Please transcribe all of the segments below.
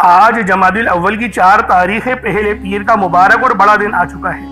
آج جمادی الاول کی 4 تاریخ پہلے پیر کا مبارک اور بڑا دن آ چکا ہے۔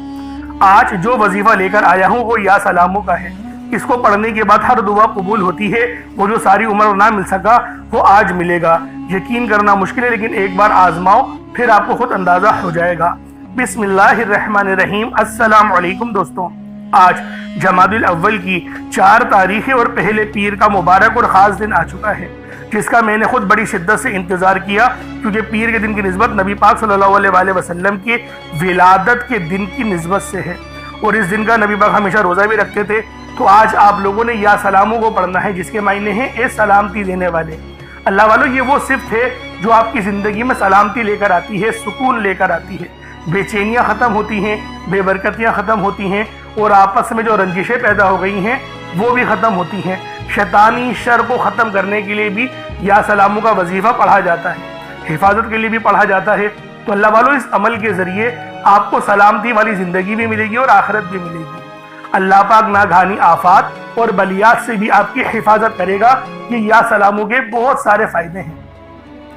آج جو وظیفہ لے کر آیا ہوں وہ یا سلاموں کا ہے۔ اس کو پڑھنے کے بعد ہر دعا قبول ہوتی ہے۔ وہ جو ساری عمر نہ مل سکا وہ آج ملے گا۔ یقین کرنا مشکل ہے لیکن ایک بار آزماؤ، پھر آپ کو خود اندازہ ہو جائے گا۔ بسم اللہ الرحمن الرحیم۔ السلام علیکم دوستوں، آج جمادی الاول کی 4 تاریخ اور پہلے پیر کا مبارک اور خاص دن آ چکا ہے، جس کا میں نے خود بڑی شدت سے انتظار کیا، کیونکہ پیر کے دن کی نسبت نبی پاک صلی اللہ علیہ وآلہ وسلم کے ولادت کے دن کی نسبت سے ہے، اور اس دن کا نبی پاک ہمیشہ روزہ بھی رکھتے تھے۔ تو آج آپ لوگوں نے یا سلاموں کو پڑھنا ہے، جس کے معنی ہیں اے سلامتی دینے والے۔ اللہ والو، یہ وہ صفت ہے جو آپ کی زندگی میں سلامتی لے کر آتی ہے، سکون لے کر آتی ہے، بے چینیاں ختم ہوتی ہیں، بے برکتیاں ختم ہوتی ہیں، اور آپس میں جو رنجشیں پیدا ہو گئی ہیں وہ بھی ختم ہوتی ہیں۔ شیطانی شر کو ختم کرنے کے لیے بھی یا سلاموں کا وظیفہ پڑھا جاتا ہے، حفاظت کے لیے بھی پڑھا جاتا ہے۔ تو اللہ والو، اس عمل کے ذریعے آپ کو سلامتی والی زندگی بھی ملے گی اور آخرت بھی ملے گی۔ اللہ پاک ناگہانی آفات اور بلیات سے بھی آپ کی حفاظت کرے گا۔ یہ یا سلاموں کے بہت سارے فائدے ہیں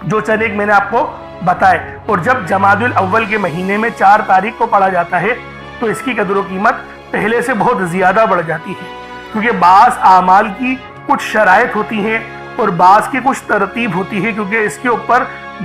جو چند ایک میں نے آپ کو بتائے۔ اور جب جمادی الاول کے مہینے میں 4 تاریخ کو پڑھا جاتا ہے تو اس کی قدر و قیمت پہلے سے بہت زیادہ بڑھ جاتی ہے، کیونکہ بعض اعمال کی کچھ شرائط ہوتی ہیں اور بعض کی کچھ ترتیب ہوتی ہے، کیونکہ اس کے اوپر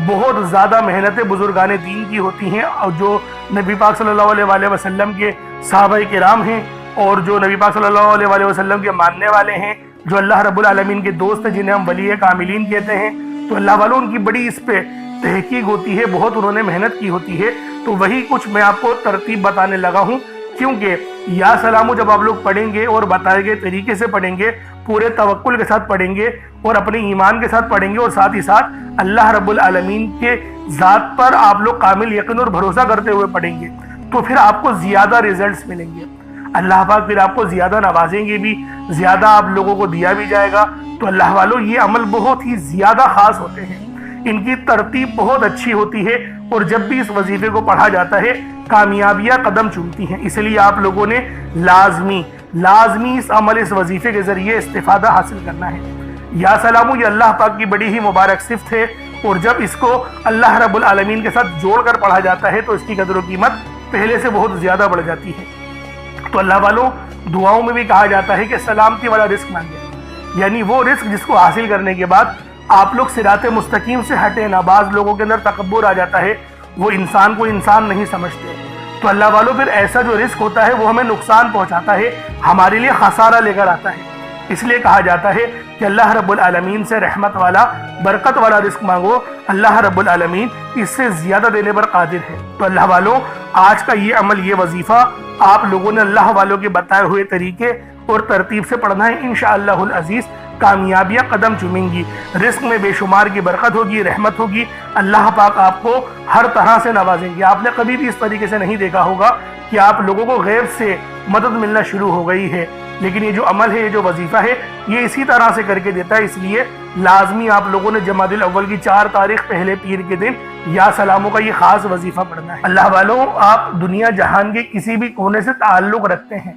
بہت زیادہ محنتیں بزرگان دین کی ہوتی ہیں، اور جو نبی پاک صلی اللہ علیہ وآلہ وسلم کے صحابہ کرام ہیں، اور جو نبی پاک صلی اللہ علیہ وآلہ وسلم کے ماننے والے ہیں، جو اللہ رب العالمین کے دوست ہیں، جنہیں ہم ولی کاملین کہتے ہیں۔ تو اللہ والوں، ان کی بڑی اس پہ تحقیق ہوتی ہے، بہت انہوں نے محنت کی ہوتی ہے۔ تو وہی کچھ میں آپ کو ترتیب بتانے لگا ہوں، کیونکہ یا سلامو جب آپ لوگ پڑھیں گے اور بتائے گئے طریقے سے پڑھیں گے، پورے توکل کے ساتھ پڑھیں گے اور اپنے ایمان کے ساتھ پڑھیں گے، اور ساتھ ہی ساتھ اللہ رب العالمین کے ذات پر آپ لوگ کامل یقین اور بھروسہ کرتے ہوئے پڑھیں گے، تو پھر آپ کو زیادہ ریزلٹس ملیں گے۔ اللہ پاک پھر آپ کو زیادہ نوازیں گے بھی، زیادہ آپ لوگوں کو دیا بھی جائے گا۔ تو اللہ والو، یہ عمل بہت ہی زیادہ خاص ہوتے ہیں، ان کی ترتیب بہت اچھی ہوتی ہے، اور جب بھی اس وظیفے کو پڑھا جاتا ہے کامیابیاں قدم چومتی ہیں۔ اس لیے آپ لوگوں نے لازمی اس عمل، اس وظیفے کے ذریعے استفادہ حاصل کرنا ہے۔ یا سلامو یہ اللہ پاک کی بڑی ہی مبارک صفت ہے، اور جب اس کو اللہ رب العالمین کے ساتھ جوڑ کر پڑھا جاتا ہے تو اس کی قدر و قیمت پہلے سے بہت زیادہ بڑھ جاتی ہے۔ تو اللہ والوں، دعاؤں میں بھی کہا جاتا ہے کہ سلامتی والا رزق مانگے، یعنی وہ رزق جس کو حاصل کرنے کے بعد آپ لوگ صراط مستقیم سے ہٹے نہ۔ بعض لوگوں کے اندر تکبر آ جاتا ہے، وہ انسان کو انسان نہیں سمجھتے۔ تو اللہ والوں، پھر ایسا جو رزق ہوتا ہے وہ ہمیں نقصان پہنچاتا ہے، ہمارے لیے خسارہ لے کر آتا ہے۔ اس لیے کہا جاتا ہے کہ اللہ رب العالمین سے رحمت والا، برکت والا رزق مانگو، اللہ رب العالمین اس سے زیادہ دینے پر قادر ہے۔ تو اللہ والوں، آج کا یہ عمل، یہ وظیفہ آپ لوگوں نے اللہ والوں کے بتائے ہوئے طریقے اور ترتیب سے پڑھنا ہے۔ انشاءاللہ العزیز کامیابیاں قدم چومیں گی، رزق میں بے شمار کی برکت ہوگی، رحمت ہوگی، اللہ پاک آپ کو ہر طرح سے نوازیں گے۔ آپ نے کبھی بھی اس طریقے سے نہیں دیکھا ہوگا کہ آپ لوگوں کو غیب سے مدد ملنا شروع ہو گئی ہے، لیکن یہ جو عمل ہے، یہ جو وظیفہ ہے، یہ اسی طرح سے کر کے دیتا ہے۔ اس لیے لازمی آپ لوگوں نے جمادی الاول کی 4 تاریخ پہلے پیر کے دن یا سلاموں کا یہ خاص وظیفہ پڑھنا ہے۔ اللہ والوں، آپ دنیا جہان کے کسی بھی کونے سے تعلق رکھتے ہیں،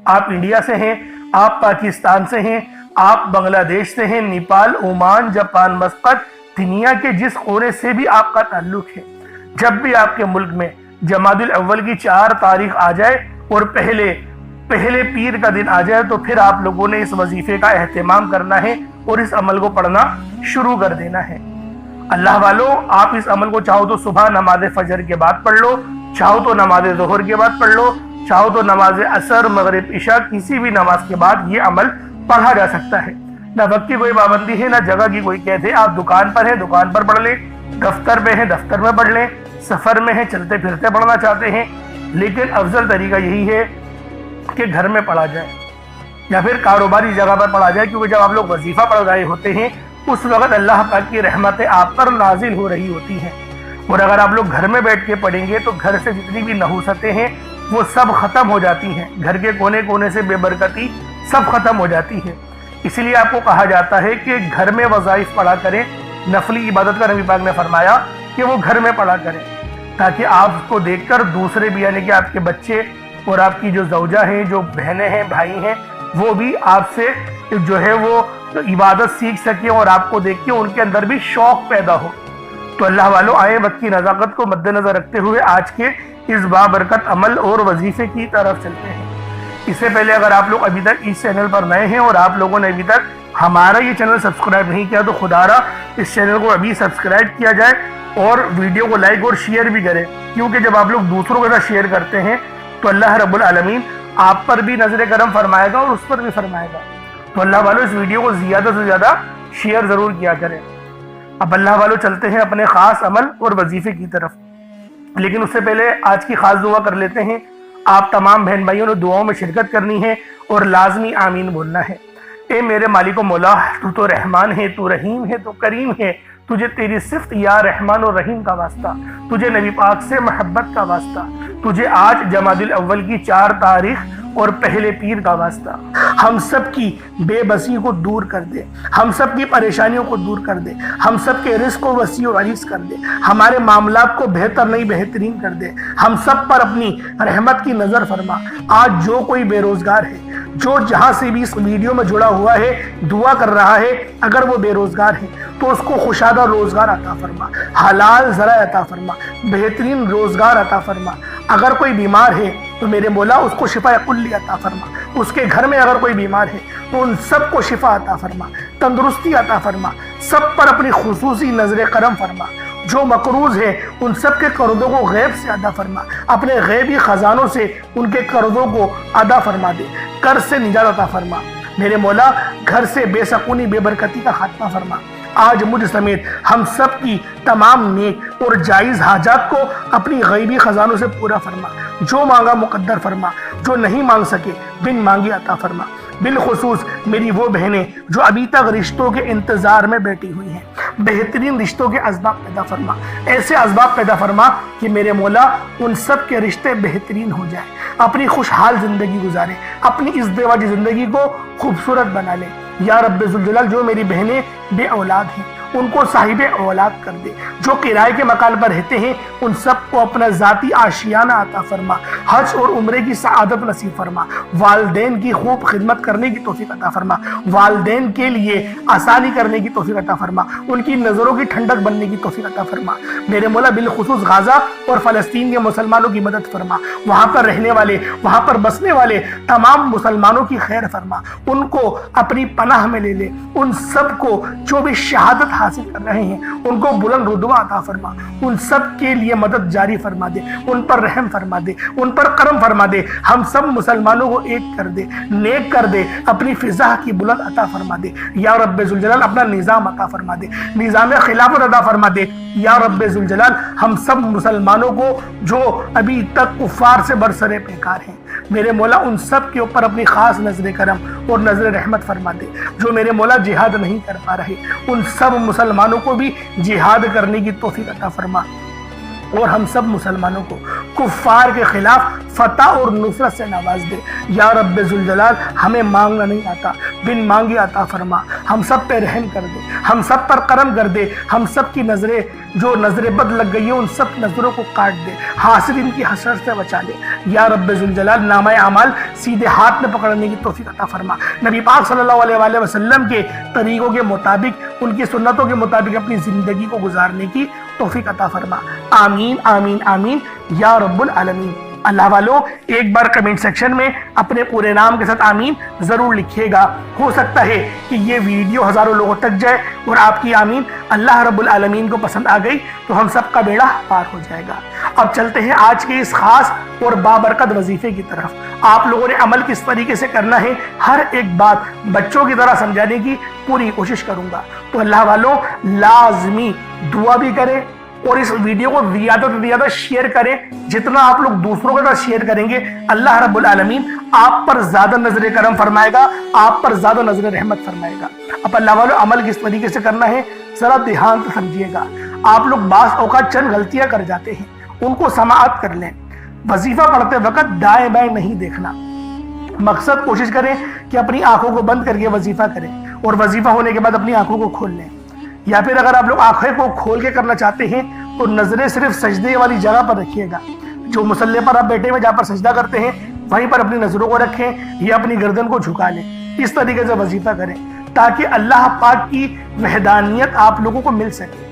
آپ انڈیا سے ہیں، آپ پاکستان سے ہیں، آپ بنگلہ دیش سے ہیں، نیپال، عمان، جاپان، مسقط، دنیا کے جس کونے سے بھی آپ کا تعلق ہے، جب بھی آپ کے ملک میں جمادی الاول کی 4 تاریخ آ جائے اور پہلے پیر کا دن آ جائے، تو پھر آپ لوگوں نے اس وظیفے کا اہتمام کرنا ہے اور اس عمل کو پڑھنا شروع کر دینا ہے۔ اللہ والوں، آپ اس عمل کو چاہو تو صبح نماز فجر کے بعد پڑھ لو، چاہو تو نماز ظہر کے بعد پڑھ لو، چاہو تو نماز عصر، مغرب، عشاء، کسی بھی نماز کے بعد یہ عمل پڑھا جا سکتا ہے۔ نہ وقت کی کوئی پابندی ہے، نہ جگہ کی کوئی قید ہے۔ آپ دکان پر ہیں، دکان پر پڑھ لیں، دفتر میں ہیں، دفتر میں پڑھ لیں، سفر میں ہیں، چلتے پھرتے پڑھنا چاہتے ہیں، لیکن افضل طریقہ یہی ہے کہ گھر میں پڑھا جائے یا پھر کاروباری جگہ پر پڑھا جائے، کیونکہ جب آپ لوگ وظیفہ پڑھ رہے ہوتے ہیں اس وقت اللہ پاک کی رحمتیں آپ پر نازل ہو رہی ہوتی ہیں، اور اگر آپ لوگ گھر میں بیٹھ کے پڑھیں گے تو گھر سے جتنی بھی نحوستیں ہیں وہ سب ختم ہو جاتی ہیں، گھر کے کونے کونے سے بے برکتی سب ختم ہو جاتی ہے۔ اس لیے آپ کو کہا جاتا ہے کہ گھر میں وظائف پڑھا کریں، نفلی عبادت کا نبی پاک نے فرمایا کہ وہ گھر میں پڑھا کریں، تاکہ آپ کو دیکھ کر دوسرے بھی، یعنی کہ آپ کے بچے اور آپ کی جو زوجہ ہیں، جو بہنیں ہیں، بھائی ہیں، وہ بھی آپ سے جو ہے وہ عبادت سیکھ سکیں، اور آپ کو دیکھ کے ان کے اندر بھی شوق پیدا ہو۔ تو تو اللہ والوں آئے وقت کی نزاکت کو مد نظر رکھتے ہوئے آج کے اس بابرکت عمل اور وظیفے کی طرف چلتے ہیں۔ اس سے پہلے اگر آپ لوگ ابھی تک اس چینل پر نئے ہیں اور آپ لوگوں نے ابھی تک ہمارا یہ چینل سبسکرائب نہیں کیا تو خدا را اس چینل کو ابھی سبسکرائب کیا جائے اور ویڈیو کو لائک اور شیئر بھی کریں، کیونکہ جب آپ لوگ دوسروں کے ساتھ شیئر کرتے ہیں تو اللہ رب العالمین آپ پر بھی نظر کرم فرمائے گا اور اس پر بھی فرمائے گا۔ تو اللہ والوں اس ویڈیو کو زیادہ سے زیادہ شیئر ضرور کیا کریں۔ اب اللہ والوں چلتے ہیں اپنے خاص عمل اور وظیفے کی طرف، لیکن اس سے پہلے آج کی خاص دعا کر لیتے ہیں۔ آپ تمام بہن بھائیوں نے دعاؤں میں شرکت کرنی ہے اور لازمی آمین بولنا ہے۔ اے میرے مالک و مولا، تو رحمان ہے، تو رحیم ہے، تو کریم ہے، تجھے تیری صفت یا رحمان و رحیم کا واسطہ، تجھے نبی پاک سے محبت کا واسطہ، تجھے آج جمادی الاول کی 4 تاریخ اور پہلے پیر کا واسطہ، ہم سب کی بے بسی کو دور کر دے، ہم سب کی پریشانیوں کو دور کر دے، ہم سب کے رزق کو وسیع و عریض کر دے، ہمارے معاملات کو بہتر نہیں بہترین کر دے، ہم سب پر اپنی رحمت کی نظر فرما۔ آج جو کوئی بے روزگار ہے، جو جہاں سے بھی اس ویڈیو میں جڑا ہوا ہے دعا کر رہا ہے، اگر وہ بے روزگار ہے تو اس کو خوشادہ روزگار عطا فرما، حلال ذرائع عطا فرما، بہترین روزگار عطا فرما۔ اگر کوئی بیمار ہے تو میرے مولا اس کو شفا کلی عطا فرما، اس کے گھر میں اگر کوئی بیمار ہے تو ان سب کو شفا عطا فرما، تندرستی عطا فرما، سب پر اپنی خصوصی نظر کرم فرما۔ جو مقروض ہے ان سب کے قرضوں کو غیب سے ادا فرما، اپنے غیبی خزانوں سے ان کے قرضوں کو ادا فرما دے، قرض سے نجات عطا فرما۔ میرے مولا گھر سے بے سکونی بے برکتی کا خاتمہ فرما۔ آج مجھ سمیت ہم سب کی تمام نیک اور جائز حاجات کو اپنی غیبی خزانوں سے پورا فرما، جو مانگا مقدر فرما، جو نہیں مانگ سکے بن مانگی عطا فرما۔ بالخصوص میری وہ بہنیں جو ابھی تک رشتوں کے انتظار میں بیٹھی ہوئی ہیں، بہترین رشتوں کے اسباب پیدا فرما، ایسے اسباب پیدا فرما کہ میرے مولا ان سب کے رشتے بہترین ہو جائیں، اپنی خوشحال زندگی گزارے، اپنی اس ازدواجی زندگی کو خوبصورت بنا لے۔ یا رب ذوالجلال جو میری بہنیں بے اولاد ہیں ان کو صاحب اولاد کر دے، جو کرائے کے مکان پر رہتے ہیں ان سب کو اپنا ذاتی آشیانہ عطا فرما، حج اور عمرے کی سعادت نصیب فرما، والدین کی خوب خدمت کرنے کی توفیق عطا فرما، والدین کے لیے آسانی کرنے کی توفیق عطا فرما، ان کی نظروں کی ٹھنڈک بننے کی توفیق عطا فرما۔ میرے مولا بالخصوص غزہ اور فلسطین کے مسلمانوں کی مدد فرما، وہاں پر رہنے والے، وہاں پر بسنے والے تمام مسلمانوں کی خیر فرما، ان کو اپنی پناہ میں لے لے، ان سب کو جو بھی شہادت حاصل کر رہے ہیں ان کو بلند رتبہ عطا فرما، ان سب کے لیے مدد جاری فرما دے، ان پر رحم فرما دے، ان پر کرم فرما دے، ہم سب مسلمانوں کو ایک کر دے، نیک کر دے، اپنی فضا کی بلند عطا فرما دے۔ یا رب ذوالجلال اپنا نظام عطا فرما دے، نظام خلافت عطا فرما دے۔ یا رب ذوالجلال ہم سب مسلمانوں کو جو ابھی تک کفار سے برسرے پیکار ہیں، میرے مولا ان سب کے اوپر اپنی خاص نظر کرم اور نظر رحمت فرما دے۔ جو میرے مولا جہاد نہیں کر پا رہے ان سب مسلمانوں کو بھی جہاد کرنے کی توفیق عطا فرما، اور ہم سب مسلمانوں کو کفار کے خلاف فتح اور نصرت سے نواز دے۔ یا رب ذوالجلال ہمیں مانگنا نہیں آتا، بن مانگے عطا فرما، ہم سب پہ رحم کر دے، ہم سب پر کرم کر دے، ہم سب کی نظریں جو نظر بد لگ گئی ہیں ان سب نظروں کو کاٹ دے، حاسدین کی حسرت سے بچا لے۔ یا رب ذوالجلال نامہ اعمال سیدھے ہاتھ میں پکڑنے کی توفیق عطا فرما، نبی پاک صلی اللہ علیہ وآلہ وسلم کے طریقوں کے مطابق، ان کی سنتوں کے مطابق اپنی زندگی کو گزارنے کی توفیق عطا فرما۔ آمین آمین آمین یا رب العالمین۔ اللہ والوں ایک بار کمنٹ سیکشن میں اپنے پورے نام کے ساتھ آمین ضرور لکھیے گا، ہو سکتا ہے کہ یہ ویڈیو ہزاروں لوگوں تک جائے اور آپ کی آمین اللہ رب العالمین کو پسند آ گئی تو ہم سب کا بیڑا پار ہو جائے گا۔ اب چلتے ہیں آج کے اس خاص اور بابرکت وظیفے کی طرف۔ آپ لوگوں نے عمل کس طریقے سے کرنا ہے ہر ایک بات بچوں کی طرح سمجھانے کی پوری کوشش کروں گا، تو اللہ والوں لازمی دعا بھی کریں اور اس ویڈیو کو زیادہ سے زیادہ شیئر کریں۔ جتنا آپ لوگ دوسروں کے ساتھ شیئر کریں گے اللہ رب العالمین آپ پر زیادہ نظر کرم فرمائے گا، آپ پر زیادہ نظر رحمت فرمائے گا۔ اب اللہ والوں عمل کس طریقے سے کرنا ہے ذرا دھیان سے سمجھیے گا۔ آپ لوگ بعض اوقات چند غلطیاں کر جاتے ہیں، ان کو سماعت کر لیں۔ وظیفہ پڑھتے وقت دائیں بائیں نہیں دیکھنا، مقصد کوشش کریں کہ اپنی آنکھوں کو بند کر کے وظیفہ کریں اور وظیفہ ہونے کے بعد اپنی آنکھوں کو کھول لیں، یا پھر اگر آپ لوگ آنکھیں کو کھول کے کرنا چاہتے ہیں تو نظریں صرف سجدے والی جگہ پر رکھیے گا، جو مصلی پر آپ بیٹھے ہوئے جہاں پر سجدہ کرتے ہیں وہیں پر اپنی نظروں کو رکھیں یا اپنی گردن کو جھکا لیں۔ اس طریقے سے وظیفہ کریں تاکہ اللہ پاک کی وحدانیت آپ لوگوں کو مل سکے،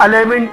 11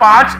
5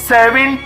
7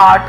8,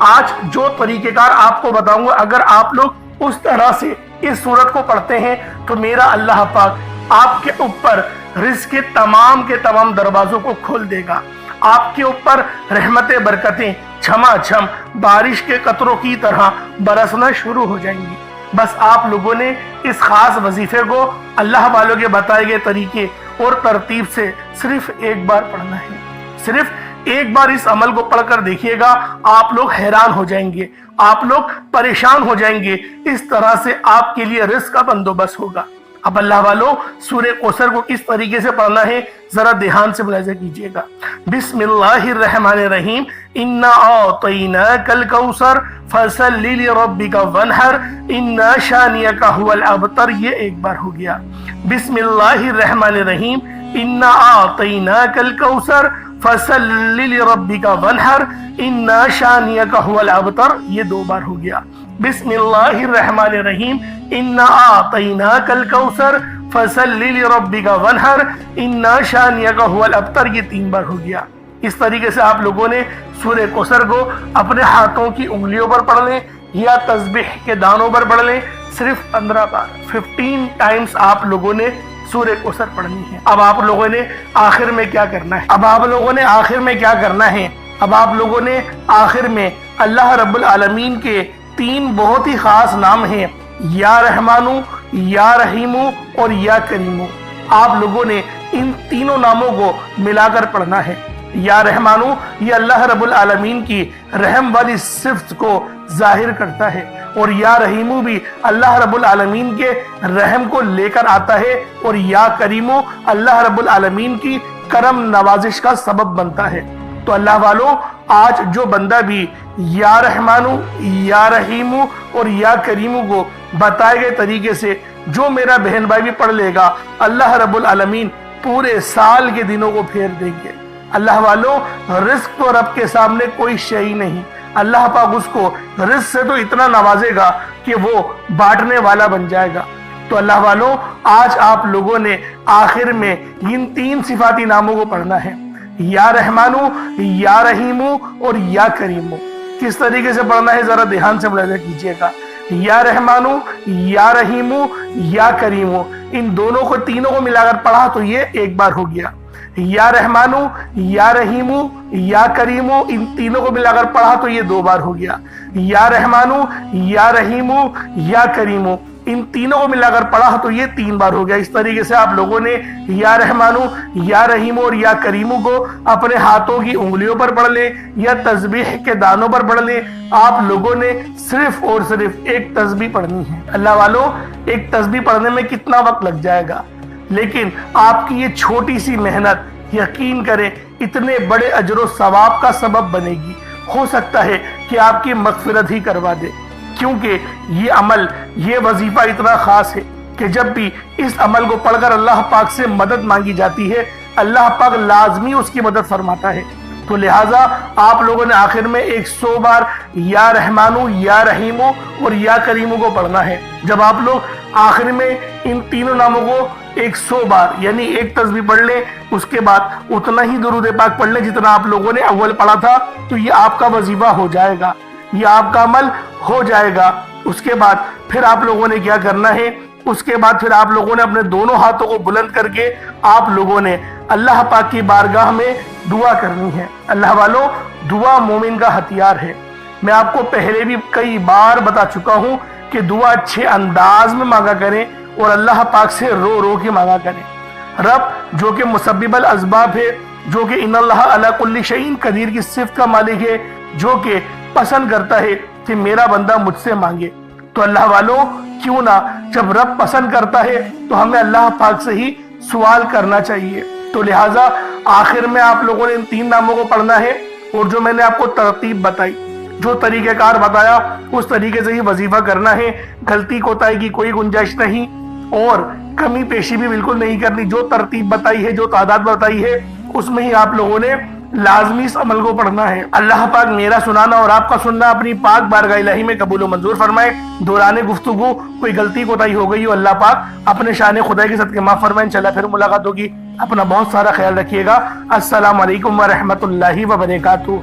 آج جو طریقہ کار آپ کو بتاؤں گا، اگر آپ لوگ اس طرح سے اس سورت کو پڑھتے ہیں تو میرا اللہ پاک آپ کے اوپر رزق کے تمام دروازوں کو کھول دے گا. آپ کے اوپر رحمت برکتیں چھما چھم بارش کے قطروں کی طرح برسنا شروع ہو جائیں گی. بس آپ لوگوں نے اس خاص وظیفے کو اللہ والوں کے بتائے گئے طریقے اور ترتیب سے صرف ایک بار پڑھنا ہے. صرف ایک بار اس عمل کو پڑھ کر دیکھیے گا، آپ لوگ حیران ہو جائیں گے، آپ لوگ پریشان ہو جائیں گے. اس طرح سے آپ کے لیے رزق کا بندوبست ہوگا. اب اللہ والوں سورہ کوثر کو کس طریقے سے پڑھنا ہے ذرا دھیان سے ملاحظہ کیجئے گا. بسم اللہ الرحمن الرحیم. انا اعطیناک الکوثر فصل لربک وانحر ان شانئک هو الابتر. یہ ایک بار ہو گیا. بسم اللہ الرحمن الرحیم. انا اعطیناک الکوثر فصل لربک وانحر ان شانئک هو الابتر. یہ دو بار ہو گیا. بسم اللہ الرحمن الرحیم. انا اعطیناک الکوثر فصل لربک وانحر ان شانئک هو الابتر. یہ تین بار ہو گیا. اس طریقے سے آپ لوگوں نے سورہ کوثر کو اپنے ہاتھوں کی انگلیوں پر پڑھ لیں یا تسبیح کے دانوں پر پڑھ لیں. صرف 15 بار 15 ٹائمز آپ لوگوں نے سورہ کوثر پڑھنی ہے. اب آپ لوگوں نے آخر میں کیا کرنا ہے؟ اب آپ لوگوں نے آخر میں اللہ رب العالمین کے 3 بہت ہی خاص نام ہیں، یا رحمانو، یا رحیمو اور یا کریمو. آپ لوگوں نے ان تینوں ناموں کو ملا کر پڑھنا ہے. یا رحمانو یہ اللہ رب العالمین کی رحم والی صفت کو ظاہر کرتا ہے، اور یا رحیمو بھی اللہ رب العالمین کے رحم کو لے کر آتا ہے، اور یا کریمو اللہ رب العالمین کی کرم نوازش کا سبب بنتا ہے. تو اللہ والوں آج جو بندہ بھی یا رحمانو، یا رحیمو اور یا کریمو کو بتائے گئے طریقے سے جو میرا بہن بھائی بھی پڑھ لے گا، اللہ رب العالمین پورے سال کے دنوں کو پھیر دیں گے. اللہ والوں رزق تو رب کے سامنے کوئی شے نہیں. اللہ پاک اس کو رزق سے تو اتنا نوازے گا کہ وہ بانٹنے والا بن جائے گا. تو اللہ والوں آج آپ لوگوں نے آخر میں ان 3 صفاتی ناموں کو پڑھنا ہے، یا رحمانو، یا رحیمو اور یا کریمو. کس طریقے سے پڑھنا ہے ذرا دھیان سے ملاحظہ کیجئے گا. یا رحمانو، یا رحیمو، یا کریمو. ان دونوں کو تینوں کو ملا کر پڑھا تو یہ ایک بار ہو گیا. یا رحمانو، یا رحیمو، یا کریمو. ان تینوں کو ملا کر پڑھا تو یہ 2 بار ہو گیا. یا رحمانو، یا رحیمو، یا کریمو. ان تینوں کو ملا کر پڑھا تو یہ 3 بار ہو گیا. اس طریقے سے آپ لوگوں نے یا رحمانو، یا رحیمو اور یا کریمو کو اپنے ہاتھوں کی انگلیوں پر پڑھ لیں یا تسبیح کے دانوں پر پڑھ لیں. آپ لوگوں نے صرف اور صرف ایک تسبیح پڑھنی ہے. اللہ والوں ایک تسبیح پڑھنے میں کتنا وقت لگ جائے گا، لیکن آپ کی یہ چھوٹی سی محنت یقین کریں اتنے بڑے اجر و ثواب کا سبب بنے گی. ہو سکتا ہے کہ آپ کی مغفرت ہی کروا دے، کیونکہ یہ عمل، یہ وظیفہ اتنا خاص ہے کہ جب بھی اس عمل کو پڑھ کر اللہ پاک سے مدد مانگی جاتی ہے، اللہ پاک لازمی اس کی مدد فرماتا ہے. تو لہٰذا آپ لوگوں نے آخر میں 100 بار یا رحمانو، یا رحیمو اور یا کریمو کو پڑھنا ہے. جب آپ لوگ آخر میں ان تینوں ناموں کو 100 بار یعنی ایک تسبیح پڑھ لیں، اس کے بعد اتنا ہی درود پاک پڑھ لیں جتنا آپ لوگوں نے اول پڑھا تھا، تو یہ آپ کا وظیفہ ہو جائے گا، یہ آپ کا عمل ہو جائے گا. اس کے بعد پھر آپ لوگوں نے کیا کرنا ہے؟ اس کے بعد پھر آپ لوگوں نے اپنے دونوں ہاتھوں کو بلند کر کے آپ لوگوں نے اللہ پاک کی بارگاہ میں دعا کرنی ہے. اللہ والوں دعا مومن کا ہتھیار ہے. میں آپ کو پہلے بھی کئی بار بتا چکا ہوں کہ دعا اچھے انداز میں مانگا کریں اور اللہ پاک سے رو رو کے مانگا کریں. رب جو کہ مسبب الاسباب ہے، جو کہ ان اللہ علی کل شیء قدیر کی صفت کا مالک ہے، جو کہ پسند کرتا ہے کہ میرا بندہ مجھ سے مانگے. تو اللہ والوں کیوں نہ جب رب پسند کرتا ہے تو ہمیں اللہ پاک سے ہی سوال کرنا چاہیے. تو لہٰذا آخر میں آپ لوگوں نے ان 3 ناموں کو پڑھنا ہے، اور جو میں نے آپ کو ترتیب بتائی، جو طریقہ کار بتایا، اس طریقے سے ہی وظیفہ کرنا ہے. غلطی کوتاہی کی کوئی گنجائش نہیں اور کمی پیشی بھی بالکل نہیں کرنی. جو ترتیب بتائی ہے، جو تعداد بتائی ہے، اس میں ہی آپ لوگوں نے لازمی اس عمل کو پڑھنا ہے. اللہ پاک میرا سنانا اور آپ کا سننا اپنی پاک بارگاہ الہی میں قبول و منظور فرمائے. دوران گفتگو کوئی غلطی کوتاہی ہو گئی ہو، اللہ پاک اپنے شان خدا کے صدقے معاف فرمائے. انشاءاللہ پھر ملاقات ہوگی. اپنا بہت سارا خیال رکھیے گا. السلام علیکم ورحمۃ اللہ وبرکاتہ.